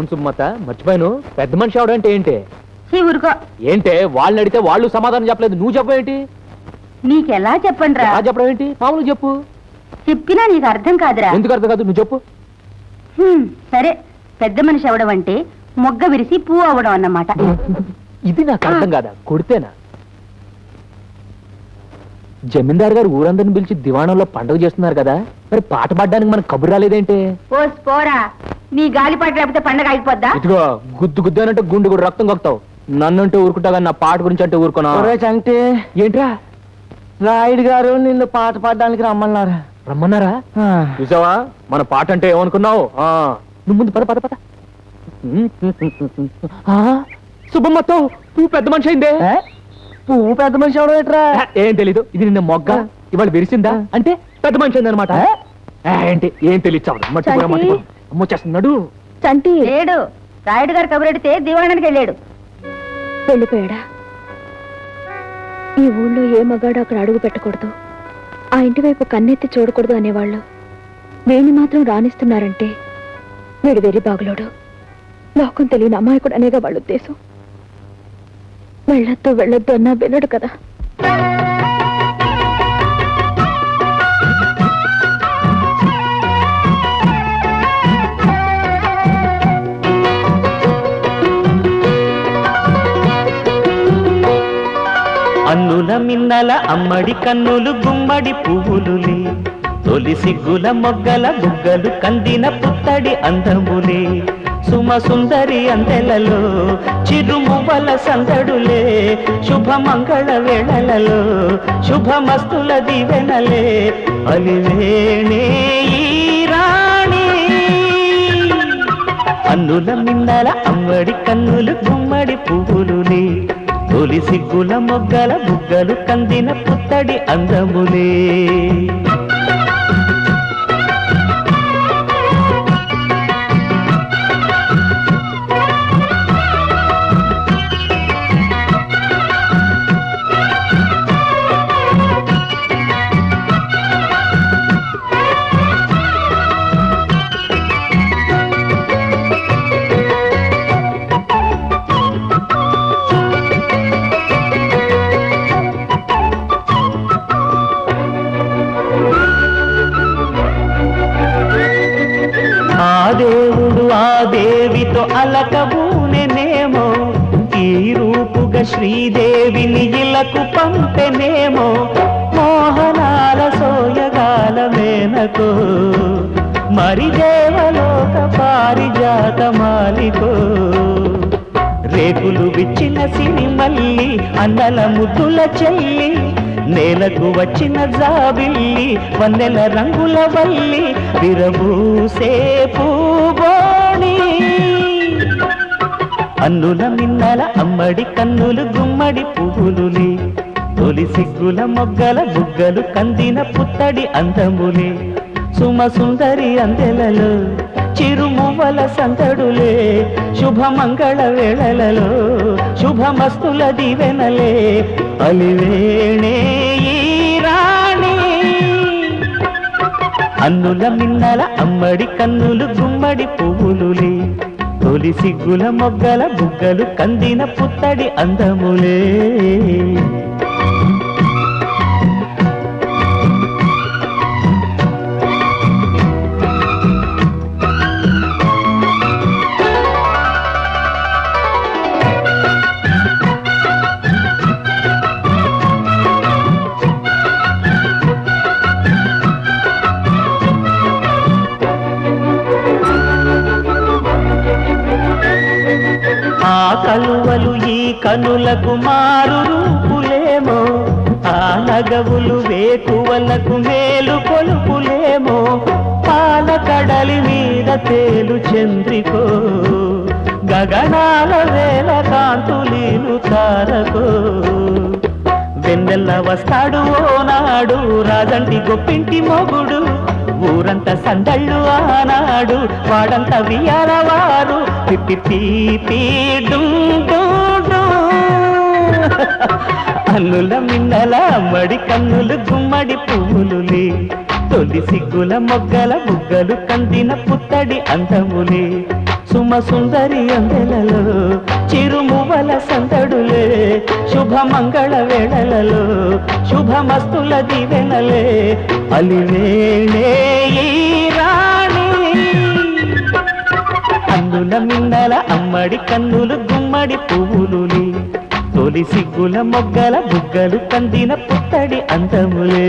అవును సుమ్మత, మర్చిపోయాను. పెద్ద మనిషి అవడంటే ఏంటి? ఊరుకో. ఏంటే వాళ్ళని అడిగితే వాళ్ళు సమాధానం చెప్పలేదు, నువ్వు చెప్పేంటి? నీకెలా చెప్పండి రా. చెప్పడం ఏంటి? మామూలు చెప్పు. చెప్పినా నీకు అర్థం కాదురా. ఎందుకు అర్థం కాదు? నువ్వు చెప్పు. సరే, పెద్ద మనిషి అవడం అంటే మొగ్గ విరిసి పువ్వు అవడం అన్నమాట. ఇది నాకు అర్థం కాదా? కొడితేనా? జమీందారు గారు ఊరందరిని పిలిచి దివాణంలో పండుగ చేస్తున్నారు కదా, మరి పాట పాడడానికి మనకు కబురు రాలేదేంటి? పోరా, నీ గాలి పాట లేకపోతే పండగ అయిపోద్దా? ఇదిగో గుద్దు గుద్దానంటే గుండు కూడా రక్తం కొక్తావు. నన్నంటే ఊరుకుంటా కానీ నా పాట గురించి అంటే ఊరుకున్నా. అంటే ఏంట్రా? రాయుడు గారు నిన్ను పాట పాడడానికి రమ్మన్నారా? రమ్మన్నారా? చూసావా మన పాట అంటే ఏమనుకున్నావు? నువ్వు ముందు పద పద పద. శుభమ్మతో నువ్వు పెద్ద మనిషి అయిందే. పువ్వు పెద్ద మనిషి అవడం ఏంట్రా? ఏం తెలీదు. ఇది నిన్న మొగ్గ ఇవాళ విరిసిందా అంటే పెద్ద మనిషి అయింది అనమాట. ఏంటి ఏం తెలియచావు? అమ్మొచ్చేస్తున్నాడు. చంటి లేడు. రాయుడు గారు కబురెడితే దివాణానికి వెళ్ళాడు. వెళ్ళిపోయాడా? ఈ ఊళ్ళో ఏ మగాడు అక్కడ అడుగు పెట్టకూడదు, ఆ ఇంటి వైపు కన్నెత్తి చూడకూడదు అనేవాళ్ళు వీణ్ణి మాత్రం రాణిస్తున్నారంటే వీడు వెర్రి బాగులోడు, లోకం తెలియని అమాయకుడు అనేగా వాళ్ళ ఉద్దేశం. వెళ్ళొద్దు వెళ్ళొద్దు అన్నా వినడు కదా. అన్నుల మిన్నల అమ్మడి కన్నులు గుమ్మడి పువ్వులులే, తొలి సిగ్గుల మొగ్గల బుగ్గలు కందిన పుత్తడి అందములే, సుమ సుందరి అందెలలో చిరుమువ్వల సందడులే, శుభమంగళ వేళలలో శుభమస్తుల దివెనలే, అలివేణే ఈ రాణి. అన్నుల మిన్నల అమ్మడి కన్నులు గుమ్మడి పువ్వులులే, తొలి సిగ్గుల మొగ్గల బుగ్గలు కందిన పుత్తడి అందములే. దేవుడు ఆ దేవితో అలకబూనెనేమో, ఈ రూపుగా శ్రీదేవిని ఇలకు పంపెనేమో, మోహనాల సోయగాల మేనకో మరి దేవలోక పారిజాత మాలికో, రేకులు విచ్చిన సిరిమల్లి అన్నల ముద్దుల చెల్లి, నేలకు వచ్చిన జాబిల్లి వన్నెల రంగుల వల్లి, విరబూసే పూబోణి. అన్నుల మిన్నల అమ్మడి కన్నులు గుమ్మడి పువ్వులులే, తొలి సిగ్గుల మొగ్గల బుగ్గలు కందిన పుత్తడి అందములే, సుమ సుందరి అందెలలో చిరుమువ్వల సందడులే, శుభమంగళ వేళలలో శుభమస్తుల దివెనలే, అలివేణే ఈ రాణి. అన్నుల మిన్నల అమ్మడి కన్నులు గుమ్మడి పువ్వులులే, తొలి సిగ్గుల మొగ్గల బుగ్గలు కందిన పుత్తడి అందములే. కలువలు ఈ కనులకు మారు రూపులేమో, ఆ నగవులు వేకువలకు మేలు కొలుపులేమో, పాల కడలి మీద తేలు చంద్రికో, గగనాల వేల కాంతులీలు తారకో, వెన్నెల్ల వస్తాడు ఓనాడు రాజంటి గొప్పింటి మొగుడు, ఊరంతా సందళ్ళు ఆనాడు వాడంతా వియాలవారు, అన్నుల మిన్నల అమ్మడి కన్నులు గుమ్మడి పువ్వులులే, తొలి సిగ్గుల మొగ్గల బుగ్గలు కందిన పుత్తడి అందములే, సుమ సుందరి అందెలలో చిరుమువల సందడులే శుభమంగళ వేళలలో శుభమస్తుల దివెనలే అలివేణే ఈ రాణి అన్నుల మిన్నల అమ్మడి కన్నులు గుమ్మడి పువ్వులుని తొలి సిగ్గుల మొగ్గల బుగ్గలు కందిన పుత్తడి అందములే